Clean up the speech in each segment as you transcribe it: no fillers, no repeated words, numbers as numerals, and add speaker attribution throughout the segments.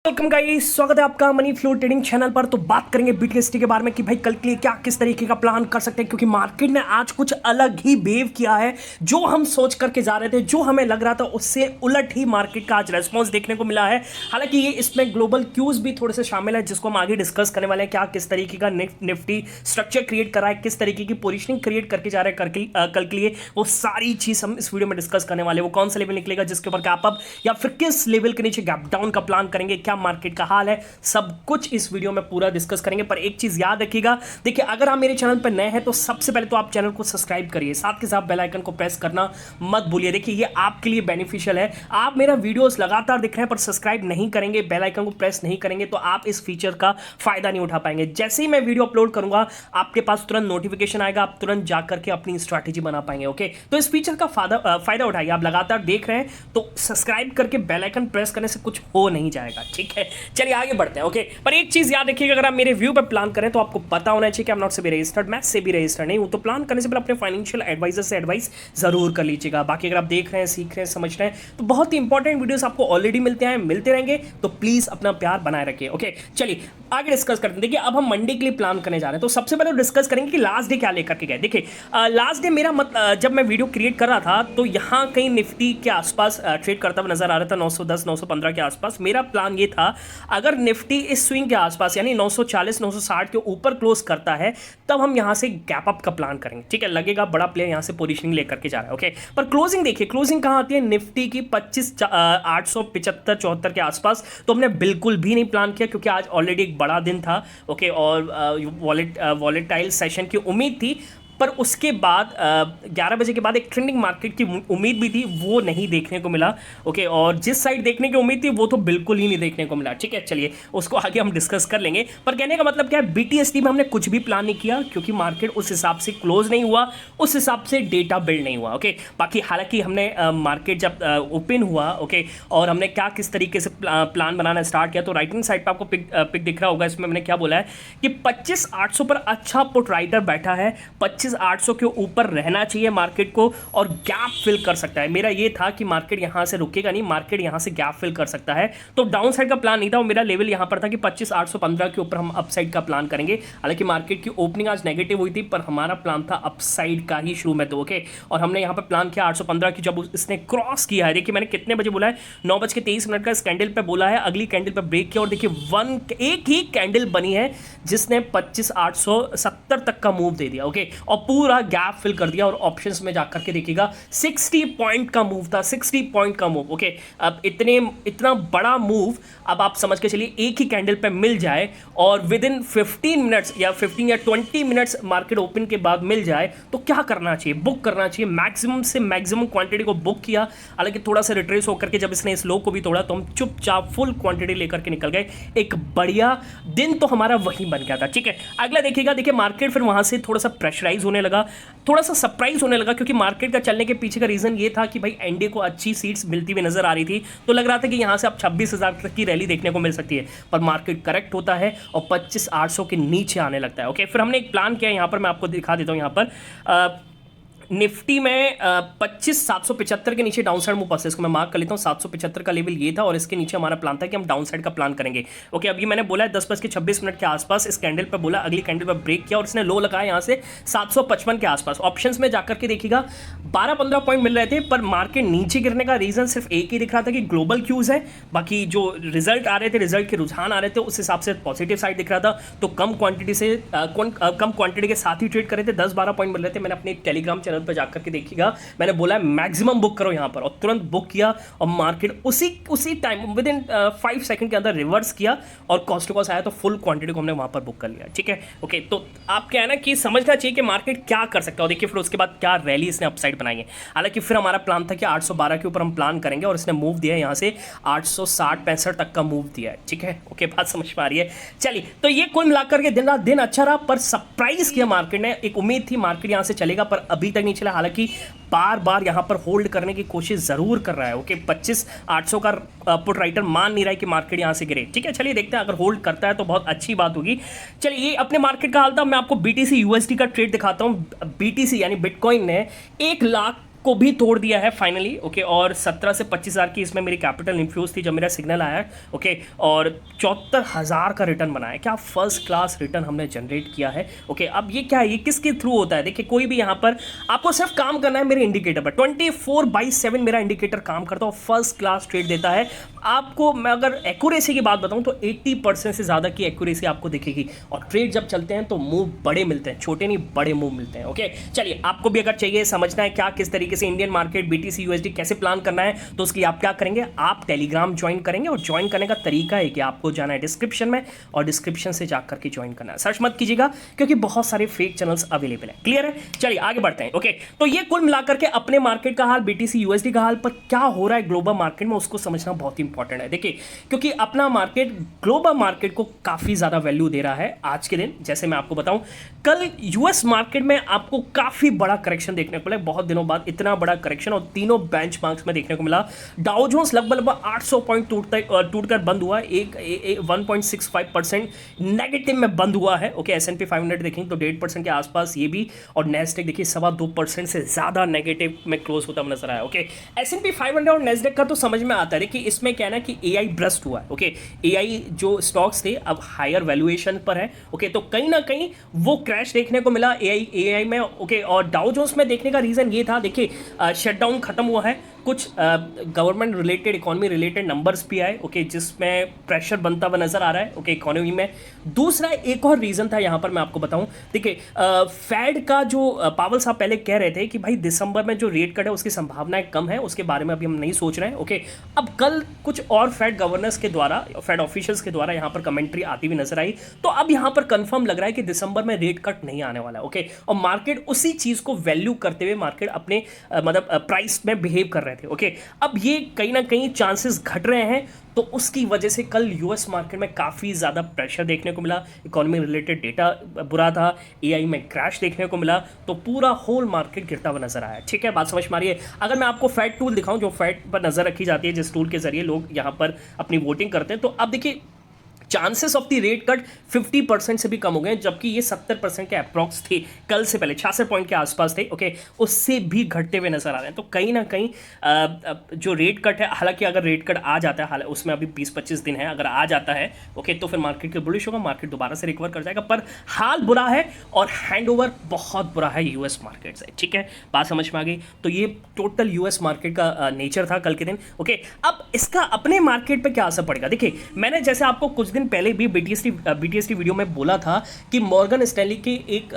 Speaker 1: Welcome guys, स्वागत है आपका मनी फ्लो ट्रेडिंग चैनल पर। तो बात करेंगे बीटीएसटी के बारे में कि भाई कल के लिए क्या किस तरीके का प्लान कर सकते हैं, क्योंकि मार्केट ने आज कुछ अलग ही बिहेव किया है। जो हम सोच करके जा रहे थे, जो हमें लग रहा था, उससे उलट ही मार्केट का आज रेस्पॉन्स देखने को मिला है। हालांकि ये इसमें ग्लोबल क्यूज भी थोड़े से शामिल है, जिसको हम आगे डिस्कस करने वाले हैं। क्या किस तरीके का निफ्टी स्ट्रक्चर क्रिएट कर रहा है, किस तरीके की पोजिशनिंग क्रिएट करके जा रहा है कल के लिए, वो सारी चीज हम इस वीडियो में डिस्कस करने वाले हैं। वो कौन सा लेवल निकलेगा जिसके ऊपर गैप अप या फिर किस लेवल के नीचे गैप डाउन का प्लान करेंगे, क्या मार्केट का हाल है, सब कुछ इस वीडियो में पूरा डिस्कस करेंगे। पर एक चीज याद रखिएगा, देखिए अगर आप मेरे चैनल पर नए हैं तो सबसे पहले तो आप चैनल को सब्सक्राइब करिए, साथ के साथ बेल आइकन को प्रेस करना मत भूलिए। देखिए ये आपके लिए बेनिफिशियल है। आप मेरा वीडियोस लगातार देख रहे हैं पर सब्सक्राइब नहीं करेंगे, बेल आइकन को प्रेस नहीं करेंगे, तो आप इस फीचर का फायदा नहीं उठा पाएंगे। जैसे ही मैं वीडियो अपलोड करूंगा आपके पास तुरंत नोटिफिकेशन आएगा, आप तुरंत जाकर के अपनी स्ट्रैटेजी बना पाएंगे। ओके, तो इस फीचर का फायदा उठाइए। आप लगातार देख रहे हैं तो सब्सक्राइब करके बेल आइकन प्रेस करने से कुछ हो नहीं जाएगा, ठीक है। चलिए आगे बढ़ते हैं। ओके, पर एक चीज याद रखिएगा, अगर आप मेरे व्यू पर प्लान करें तो आपको पता होना चाहिए कि I am not SEBI registered, मैं सेबी रजिस्टर्ड नहीं हूं। तो प्लान करने से पहले अपने फाइनेंशियल एडवाइजर से एडवाइस जरूर कर लीजिएगा। बाकी अगर आप देख रहे हैं, सीख रहे हैं, समझ रहे हैं, तो बहुत ही इंपॉर्टेंट वीडियोस आपको ऑलरेडी मिलते रहेंगे, तो प्लीज अपना प्यार बनाए रखिए। ओके, चलिए आगे डिस्कस करते हैं। देखिए अब हम मंडे के लिए प्लान करने जा रहे हैं, तो सबसे पहले डिस्कस करेंगे कि लास्ट डे क्या लेकर के गए। देखिए लास्ट डे मेरा जब मैं वीडियो क्रिएट कर रहा था तो यहाँ कहीं निफ्टी के आसपास ट्रेड करता हुआ नजर आ रहा था, 910 915 के आसपास। मेरा प्लान ये था, अगर निफ्टी इस स्विंग के आसपास यानी 940 960 के ऊपर क्लोज करता है तब हम यहां से गैप अप का प्लान करेंगे, ठीक है। लगेगा बड़ा प्लेयर यहां से पोजीशनिंग लेकर के जा रहा है। ओके, पर क्लोजिंग देखिए, क्लोजिंग कहां आती है निफ्टी की 25,875 74 के आसपास। तो हमने बिल्कुल भी नहीं प्लान किया, क्योंकि आज ऑलरेडी एक बड़ा दिन था। ओके, और वॉलेटाइल सेशन की उम्मीद थी, पर उसके बाद 11 बजे के बाद एक ट्रेंडिंग मार्केट की उम्मीद भी थी, वो नहीं देखने को मिला। ओके, और जिस साइड देखने की उम्मीद थी वो तो बिल्कुल ही नहीं देखने को मिला, ठीक है। चलिए उसको आगे हम डिस्कस कर लेंगे। पर कहने का मतलब क्या है, बीटीएसटी में हमने कुछ भी प्लान नहीं किया, क्योंकि मार्केट उस हिसाब से क्लोज नहीं हुआ, उस हिसाब से डेटा बिल्ड नहीं हुआ। ओके, बाकी हालांकि हमने मार्केट जब ओपन हुआ, ओके, और हमने क्या किस तरीके से प्लान बनाना स्टार्ट किया, तो राइटिंग साइड पर आपको पिक दिख रहा होगा। इसमें मैंने क्या बोला है कि 25,800 पर अच्छा पुट राइटर बैठा है, 25,800 के ऊपर रहना चाहिए मार्केट को, और गैप फिल कर सकता है। मेरा ये था कि मार्केट यहां से रुकेगा नहीं, मार्केट यहां से गैप फिल कर सकता है। तो डाउन साइड का प्लान नहीं था, और मेरा लेवल यहां पर था कि 25,815 के ऊपर हम अपसाइड का प्लान करेंगे। हालांकि मार्केट की ओपनिंग आज नेगेटिव हुई थी, पर हमारा प्लान था अपसाइड का ही शुरू में। तो ओके, और हमने यहां पर प्लान किया 815 की। जब इसने क्रॉस किया है, देखिए मैंने कितने बजे बोला है, 9:23 का इस कैंडल पे बोला है, अगली कैंडल पे ब्रेक किया, और देखिए एक ही कैंडल बनी है जिसने 25,870 तक का मूव दे दिया। ओके, और पूरा गैप फिल कर दिया। और ऑप्शंस में जाकर के देखिएगा 60 पॉइंट का मूव था, 60 पॉइंट का मूव। ओके, अब इतना बड़ा मूव अब आप समझ के चलिए एक ही कैंडल पे मिल जाए, और विद इन 15 मिनट्स या 15 या 20 मिनट्स मार्केट ओपन के बाद मिल जाए, तो क्या करना चाहिए, बुक करना चाहिए। मैक्सिमम से मैक्सिमम क्वांटिटी को बुक किया। हालांकि थोड़ा सा रिट्रेस होकर के जब इसने इस लो को भी तोड़ा, तो हम चुपचाप फुल क्वांटिटी लेकर के निकल गए। एक बढ़िया दिन तो हमारा वही बन गया था, ठीक है। अगला देखिएगा, देखिए मार्केट फिर वहां से थोड़ा सा प्रेशराइज होने लगा, थोड़ा सा सरप्राइज होने लगा, क्योंकि मार्केट का चलने के पीछे का रीजन ये था कि भाई एनडीए को अच्छी सीट्स मिलती हुई नजर आ रही थी, तो लग रहा था कि यहां से अब 26,000 तक की रैली देखने को मिल सकती है। पर मार्केट करेक्ट होता है और 25,800 के नीचे आने लगता है। ओके, फिर हमने एक प्लान किया, यहां पर मैं आपको दिखा देता हूं। यहां पर निफ्टी में 25,775 के नीचे डाउन साइड मूव इसको मैं मार्क कर लेता हूँ। 775 का लेवल ये था, और इसके नीचे हमारा प्लान था कि हम डाउन साइड का प्लान करेंगे। ओके, अभी मैंने बोला है 10:26 के आसपास इस कैंडल पर बोला, अगली कैंडल पर ब्रेक किया, और इसने लो लगाया यहाँ से 755 के आसपास। ऑप्शंस में जाकर के देखिएगा 12-15 पॉइंट मिल रहे थे, पर मार्केट नीचे गिरने का रीजन सिर्फ एक ही दिख रहा था कि ग्लोबल क्यूज है। बाकी जो रिजल्ट आ रहे थे, रिजल्ट के रुझान आ रहे थे, उस हिसाब से पॉजिटिव साइड दिख रहा था। तो कम क्वांटिटी के साथ ही ट्रेड कर रहे थे, 10-12 पॉइंट मिल रहे थे। मैंने अपने टेलीग्राम चैनल पर जाकर के देखिएगा, मैंने बोला मैक्सिमम बुक करो यहां पर, और तुरंत बुक किया, और मार्केट उसी टाइम विद इन 5 सेकंड के अंदर रिवर्स किया, और कॉस्ट टू कॉस्ट आया, तो फुल क्वांटिटी को हमने वहां पर बुक कर लिया, ठीक है। ओके, तो आप क्या है ना कि समझना चाहिए कि मार्केट क्या कर सकता है। देखिए फिर उसके बाद क्या रैली इसने अपसाइड बनाई है। हालांकि फिर हमारा प्लान था कि 812 के ऊपर हम प्लान करेंगे, और इसने मूव दिया है यहां से 860-65 तक का मूव दिया है, ठीक है। ओके, बात समझ पा रही है। चलिए, तो ये कुल मिलाकर के दिन अच्छा रहा, पर सरप्राइज किया मार्केट ने। एक उम्मीद थी मार्केट यहां से चलेगा, पर अभी तक नहीं चला। हालांकि बार बार यहां पर होल्ड करने की कोशिश जरूर कर रहा है। ओके, 25,800 का पुट राइटर मान नहीं रहा है कि मार्केट यहां से गिरे, ठीक है। चलिए देखते हैं, अगर होल्ड करता है तो बहुत अच्छी बात होगी। चलिए, ये अपने मार्केट का हाल था। मैं आपको बीटीसी यूएसडी का ट्रेड दिखाता हूं। बीटीसी यानी बिटकॉइन ने 1 लाख को भी तोड़ दिया है फाइनली। ओके, और 17 से 25,000 की इसमें मेरी कैपिटल इन्फ्यूज थी जब मेरा सिग्नल आया है। ओके, और 74,000 का रिटर्न बना है। क्या फर्स्ट क्लास रिटर्न हमने जनरेट किया है। ओके, अब ये क्या है, ये किसके थ्रू होता है। देखिए, कोई भी यहाँ पर आपको सिर्फ काम करना है मेरे इंडिकेटर पर। 24/7 मेरा इंडिकेटर काम करता है और फर्स्ट क्लास ट्रेड देता है आपको। मैं अगर एक्यूरेसी की बात बताऊं तो 80% से ज़्यादा की एक्यूरेसी आपको दिखेगी। और ट्रेड जब चलते हैं तो मूव बड़े मिलते हैं, छोटे नहीं बड़े मूव मिलते हैं। ओके, चलिए, आपको भी अगर चाहिए समझना है क्या किस तरीके से इंडियन मार्केट BTC USD कैसे प्लान करना है, तो उसके लिए आप क्या करेंगे, आप टेलीग्राम ज्वाइन करेंगे। और ज्वाइन करने का तरीका है कि आपको जाना है डिस्क्रिप्शन में और डिस्क्रिप्शन से जाकर के ज्वाइन करना है। सर्च मत कीजिएगा क्योंकि बहुत सारे फेक चैनल्स अवेलेबल है। क्लियर है, चलिए आगे बढ़ते हैं। ओके, तो ये कुल मिलाकर के अपने मार्केट का हाल, BTC USD का हाल, पर क्या हो रहा है ग्लोबल मार्केट में उसको समझना बहुत इंपॉर्टेंट है। देखिए, क्योंकि अपना मार्केट ग्लोबल मार्केट को काफी ज्यादा वैल्यू दे रहा है आज के दिन। जैसे मैं आपको बताऊं, कल यूएस मार्केट में आपको काफी बड़ा करेक्शन देखने को मिला, बहुत दिनों बाद इतना बड़ा करेक्शन, और तीनों बेंचमार्क्स में देखने को मिला। डाउ जोन्स लगभग 800 पॉइंट टूटकर बंद हुआ, 1.65% नेगेटिव में बंद हुआ है। ओके, S&P 500 देखेंगे तो 1.5% के आसपास ये भी, और नेस्डेक देखिए 2.25% से ज्यादा नेगेटिव में क्लोज होता नजर आया। ओके, S&P 500 और नेस्डेक का तो समझ में आता है। देखिए, इसमें क्या है ना कि AI ब्रस्ट हुआ है। ओके, AI जो स्टॉक्स थे अब हायर वैल्यूएशन पर है। ओके, तो कहीं ना कहीं वो क्रैश देखने को मिला AI में। ओके, और डाउ जोन्स में देखने का रीजन ये था, देखिए शटडाउन खत्म हुआ है, कुछ government related, economy related numbers भी आए। ओके, जिसमें प्रेशर बनता हुआ नजर आ रहा है। ओके, इकोनॉमी में। दूसरा एक और रीजन था यहाँ पर मैं आपको बताऊं, देखिए फेड का जो पावल साहब पहले कह रहे थे कि भाई दिसंबर में जो रेट कट है उसकी संभावनाएं कम है, उसके बारे में अभी हम नहीं सोच रहे हैं। ओके, अब कल कुछ और फेड गवर्नर्स के द्वारा, फेड ऑफिशियल्स के द्वारा यहाँ पर कमेंट्री आती हुई नजर आई, तो अब यहाँ पर कंफर्म लग रहा है कि दिसंबर में रेट कट नहीं आने वाला है। ओके, और मार्केट उसी चीज को वैल्यू करते हुए मार्केट अपने मतलब प्राइस में बिहेव कर रहे थे। ओके, अब ये कहीं ना कहीं चांसेस घट रहे हैं, तो उसकी वजह से कल यूएस मार्केट में काफ़ी ज़्यादा प्रेशर देखने को मिला। इकोनॉमी रिलेटेड डेटा बुरा था, AI में क्रैश देखने को मिला, तो पूरा होल मार्केट गिरता हुआ नजर आया। ठीक है, बात समझ में आ रही है। अगर मैं आपको फैट टूल दिखाऊं, जो फैट पर नज़र रखी जाती है, जिस टूल के जरिए लोग यहाँ पर अपनी वोटिंग करते हैं, तो अब देखिए chances of the rate cut 50% से भी कम हो गए, जबकि ये 70% के अप्रॉक्स थे कल से पहले, 66 पॉइंट के आसपास थे। ओके, उससे भी घटते हुए नजर आ रहे हैं। तो कहीं ना कहीं जो रेट कट है, हालांकि अगर रेट कट आ जाता है, उसमें अभी 20-25 दिन है, अगर आ जाता है ओके, तो फिर मार्केट के बुलिश होगा, मार्केट दोबारा से रिकवर कर जाएगा। पर हाल बुरा है और हैंडओवर बहुत बुरा है यूएस मार्केट से। ठीक है, बात समझ में आ गई। तो ये टोटल यूएस मार्केट का नेचर था कल के दिन। ओके, अब इसका अपने मार्केट पर क्या असर पड़ेगा। देखिए, मैंने जैसे आपको कुछ दिन पहले भी BTST वीडियो में बोला था कि मॉर्गन स्टैनली के एक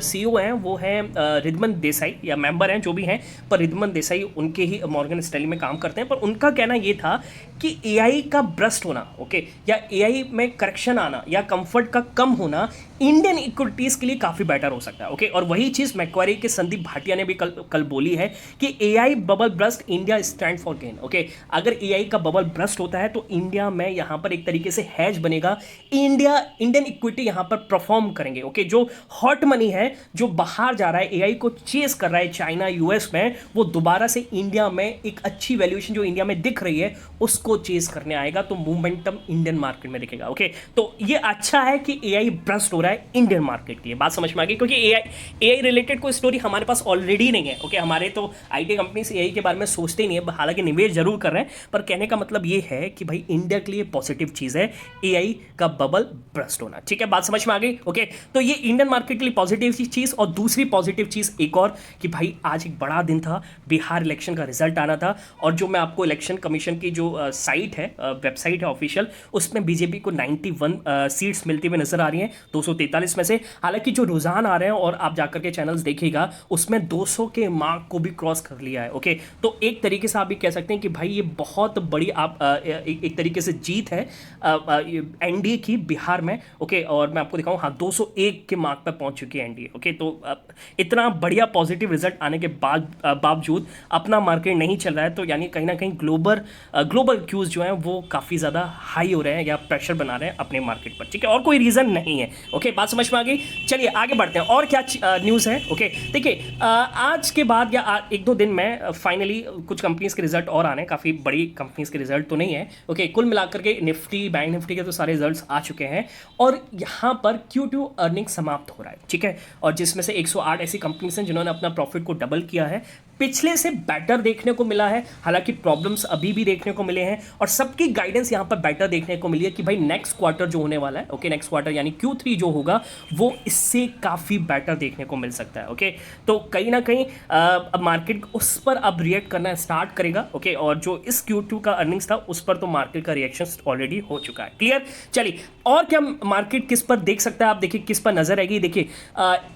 Speaker 1: CEO हैं, वो हैं रिद्मन देसाई, या मेंबर हैं जो भी हैं, पर रिद्मन देसाई उनके ही मॉर्गन स्टैनली में काम करते हैं। पर उनका कहना ये था कि AI का ब्रस्ट होना, ओके, या AI में करेक्शन आना या कंफर्ट का कम होना इंडियन इक्विटीज के लिए काफी बेटर हो सकता है। ओके, और वही चीज मैक्वारी के संदीप भाटिया ने भी कल बोली है कि AI bubble burst, India stand for gain. Okay, अगर AI का बबल ब्रस्ट होता है तो इंडिया में यहां पर एक तरीके से हैज बनेगा, इंडियन इक्विटी यहां पर परफॉर्म करेंगे। ओके, जो हॉट मनी है, जो बाहर जा रहा है, AI को चेस कर रहा है चाइना US में, वो दोबारा से इंडिया में एक अच्छी वैल्यूएशन जो इंडिया में दिख रही है उसको चेस करने आएगा, तो मोमेंटम इंडियन मार्केट में दिखेगा। ओके, तो ये अच्छा है कि AI ब्रस्ट हो रहा है इंडियन मार्केट की, बात समझ में आ गई, क्योंकि AI रिलेटेड कोई स्टोरी हमारे पास ऑलरेडी नहीं है। ओके, हमारे तो IT कंपनीज AI के बारे में सोचते ही नहीं है, हालांकि निवेश जरूर कर रहे हैं, पर कहने का मतलब ये है कि भाई इंडिया के लिए पॉजिटिव चीज है AI का बबल ब्रस्ट होना। ठीक है, बात समझ में आ गई। ओके, तो ये इंडियन मार्केट के लिए पॉजिटिव चीज। और दूसरी पॉजिटिव चीज एक और कि भाई आज एक बड़ा दिन था, बिहार इलेक्शन का रिजल्ट आना था, और जो मैं आपको इलेक्शन कमीशन की जो साइट है, वेबसाइट है ऑफिशियल, उसमें बीजेपी को 91 सीट्स मिलती हुई नजर आ रही हैं 243 में से। हालांकि जो रुझान आ रहे हैं, और आप जाकर के चैनल्स देखिएगा, उसमें 200 के मार्क को भी क्रॉस कर लिया है। ओके, तो एक तरीके से आप भी कह सकते हैं कि भाई ये बहुत बड़ी आप एक तरीके से जीत है एनडीए की बिहार में। ओके, और मैं आपको दिखाऊं, हाँ 201 के मार्क पर पहुंच चुकी है एनडीए। ओके, तो इतना बढ़िया पॉजिटिव रिजल्ट आने के बावजूद अपना मार्केट नहीं चल रहा है, तो यानी कहीं ना कहीं ग्लोबल क्यूज जो है वो काफ़ी ज़्यादा हाई हो रहे हैं या प्रेशर बना रहे हैं अपने मार्केट पर। ठीक है, और कोई रीज़न नहीं है। ओके, ओके, बात समझ में आ गई। चलिए आगे बढ़ते हैं, और क्या न्यूज़ है। ओके देखिए, आज के बाद या एक दो दिन में फाइनली कुछ कंपनीज के रिजल्ट और आने, काफ़ी बड़ी कंपनीज के रिजल्ट तो नहीं है। ओके, कुल मिलाकर के निफ्टी, बैंक निफ्टी के तो सारे रिजल्ट्स आ चुके हैं और यहाँ पर Q2 अर्निंग समाप्त हो रहा है, ठीक है। और जिसमें से 108 ऐसी कंपनीज हैं जिन्होंने अपना प्रॉफिट को डबल किया है, पिछले से बेटर देखने को मिला है। हालांकि प्रॉब्लम्स अभी भी देखने को मिले हैं और सबकी गाइडेंस यहाँ पर बेटर देखने को मिली है कि भाई नेक्स्ट क्वार्टर जो होने वाला है, ओके नेक्स्ट क्वार्टर यानी Q3 जो होगा वो इससे काफ़ी बेटर देखने को मिल सकता है। ओके, तो कहीं ना कहीं अब मार्केट उस पर अब रिएक्ट करना स्टार्ट करेगा। ओके, और जो इस Q2 का अर्निंग्स था उस पर तो मार्केट का रिएक्शन ऑलरेडी हो चुका है। क्लियर। चलिए, और क्या मार्केट किस पर देख सकता है, आप देखिए किस पर नजर आएगी। देखिए,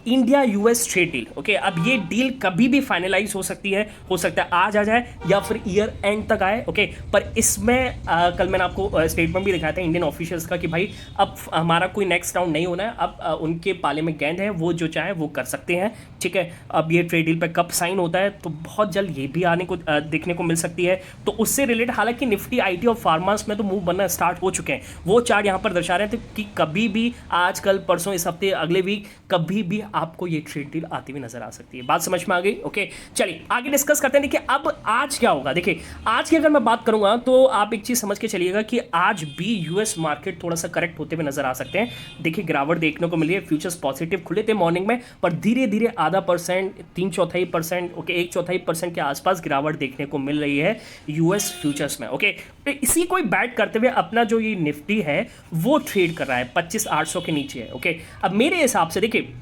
Speaker 1: India US trade deal. Okay, अब ये डील कभी भी फाइनलाइज हो सकती है, हो सकता है आज आ जाए या फिर ईयर एंड तक आए। ओके, पर इसमें कल मैंने आपको स्टेटमेंट भी दिखाया था इंडियन ऑफिशियल्स का कि भाई अब हमारा कोई नेक्स्ट राउंड नहीं होना है, अब उनके पाले में गेंद है, वो जो चाहे वो कर सकते हैं, ठीक है। अब ये ट्रेड डील पे कब साइन होता है तो बहुत जल्द ये भी आने को देखने को मिल सकती है। तो उससे रिलेटेड हालांकि निफ्टी, आईटी और फार्मास में तो मूव बनना स्टार्ट हो चुके हैं, वो चार्ट यहाँ पर दर्शा रहे थे कि कभी भी आज, कल, परसों, इस हफ्ते, अगले वीक कभी भी आपको ये ट्रेड डील आती हुई नजर आ सकती है। बात समझ में आ गई। ओके, चलिए आगे डिस्कस करते हैं। देखिए अब आज क्या होगा। देखिए आज की अगर मैं बात करूंगा तो आप एक चीज समझ के चलिएगा कि आज भी यूएस मार्केट थोड़ा सा करेक्ट होते हुए नजर आ सकते हैं। देखिए गिरावट देखने को मिली है, फ्यूचर्स पॉजिटिव खुले थे मॉर्निंग में, पर धीरे धीरे आधा परसेंट, 3/4%, ओके 1/4% के आसपास गिरावट देखने को मिल रही है यूएस फ्यूचर्स में। ओके, तो इसी को बैट करते हुए अपना जो ये निफ्टी है वो ट्रेड कर रहा है 25,800 के नीचे है। ओके, अब मेरे हिसाब से देखिए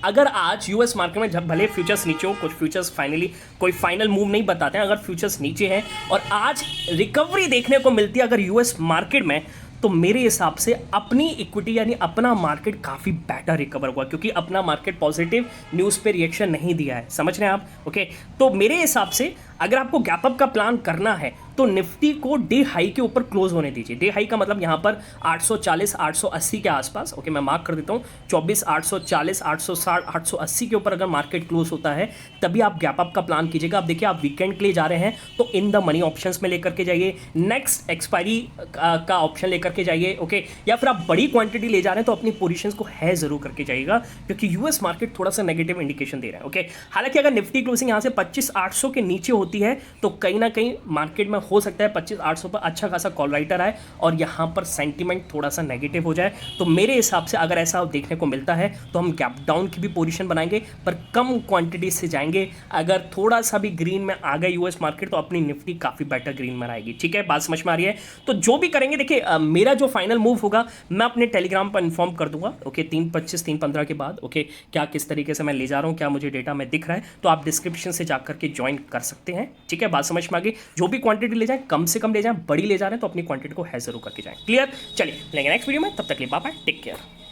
Speaker 1: अगर आज यूएस मार्केट में जब भले फ्यूचर्स नीचे हो, कुछ फ्यूचर्स फाइनली कोई फाइनल मूव नहीं बताते हैं, अगर फ्यूचर्स नीचे हैं और आज रिकवरी देखने को मिलती है अगर यूएस मार्केट में, तो मेरे हिसाब से अपनी इक्विटी यानी अपना मार्केट काफ़ी बेटर रिकवर हुआ, क्योंकि अपना मार्केट पॉजिटिव न्यूज़ पे रिएक्शन नहीं दिया है। समझ रहे हैं आप। ओके, तो मेरे हिसाब से अगर आपको गैप अप का प्लान करना है तो निफ्टी को डे हाई के ऊपर क्लोज होने दीजिए। डे हाई का मतलब यहाँ पर 840, 880 के आसपास। ओके, मैं मार्क कर देता हूँ 24, 840, 860, 880 के ऊपर अगर मार्केट क्लोज होता है तभी आप गैप अप का प्लान कीजिएगा। आप देखिए आप वीकेंड के लिए जा रहे हैं तो इन द मनी ऑप्शंस में लेकर के जाइए, नेक्स्ट एक्सपायरी का ऑप्शन लेकर के जाइए। ओके, या फिर आप बड़ी क्वांटिटी ले जा रहे हैं तो अपनी पोजीशंस को है जरूर करके जाइएगा, क्योंकि यूएस मार्केट थोड़ा सा नेगेटिव इंडिकेशन दे रहा है। ओके, हालांकि अगर निफ्टी क्लोजिंग यहाँ से 25,800 के नीचे होती है तो कहीं ना कहीं मार्केट में हो सकता है 25,800 पर अच्छा खासा कॉल राइटर आए और यहाँ पर सेंटीमेंट थोड़ा सा नेगेटिव हो जाए। तो मेरे हिसाब से अगर ऐसा देखने को मिलता है तो हम गैप डाउन की भी पोजीशन बनाएंगे, पर कम क्वांटिटी से जाएंगे। अगर थोड़ा सा भी ग्रीन में आ गए यूएस मार्केट तो अपनी निफ्टी काफ़ी बेटर ग्रीन में आएगी। ठीक है, बात समझ में आ रही है। तो जो भी करेंगे देखिए मेरा जो फाइनल मूव होगा मैं अपने टेलीग्राम पर इन्फॉर्म कर दूंगा। ओके, 3:25, 3:15 के बाद। ओके, क्या किस तरीके से मैं ले जा रहा हूँ, क्या मुझे डेटा में दिख रहा है, तो आप डिस्क्रिप्शन से जाकर के ज्वाइन कर सकते हैं। ठीक है, बात समझ में आ गई। जो भी क्वांटिटी ले जाएं कम से कम ले जाएं, बड़ी ले जा रहे हैं तो अपनी क्वांटिटी को है जरूर करके जाएं। क्लियर। चलिए मिलेंगे नेक्स्ट वीडियो में, तब तक के लिए बाय बाय, टेक केयर।